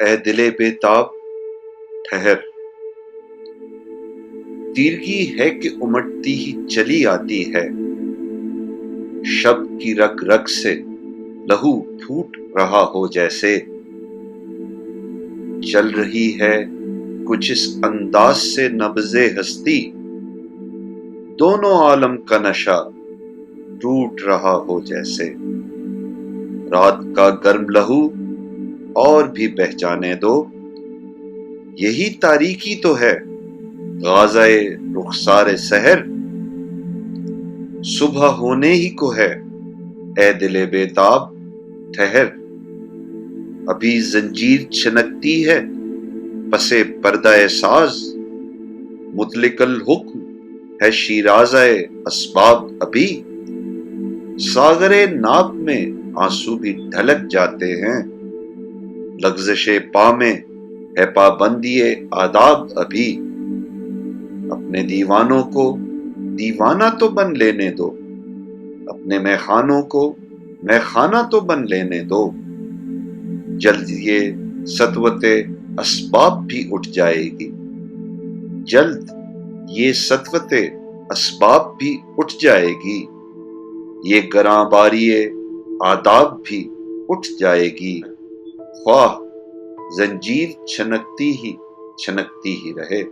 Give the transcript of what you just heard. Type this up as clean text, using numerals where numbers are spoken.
اے دل بےتاب ٹھہر، تیرگی ہے کہ امٹتی ہی چلی آتی ہے، شب کی رگ رگ سے لہو پھوٹ رہا ہو جیسے، چل رہی ہے کچھ اس انداز سے نبض ہستی، دونوں عالم کا نشہ ٹوٹ رہا ہو جیسے، رات کا گرم لہو اور بھی بہہ جانے دو، یہی تاریکی تو ہے غازہ رخسار سحر، صبح ہونے ہی کو ہے اے دل بےتاب ٹھہر، ابھی زنجیر چھنکتی ہے پس پردہ ساز، مطلق الحکم ہے شیرازہ اسباب ابھی، ساغر ناب میں آنسو بھی ڈھلک جاتے ہیں، لغزش پا میں ہے پابندی آداب ابھی، اپنے دیوانوں کو دیوانہ تو بن لینے دو، اپنے میخانوں کو میخانہ تو بن لینے دو، جلد یہ سطوت اسباب بھی اٹھ جائے گی، جلد یہ سطوت اسباب بھی اٹھ جائے گی، یہ گراں باری آداب بھی اٹھ جائے گی، خواہ زنجیر چھنکتی ہی رہے۔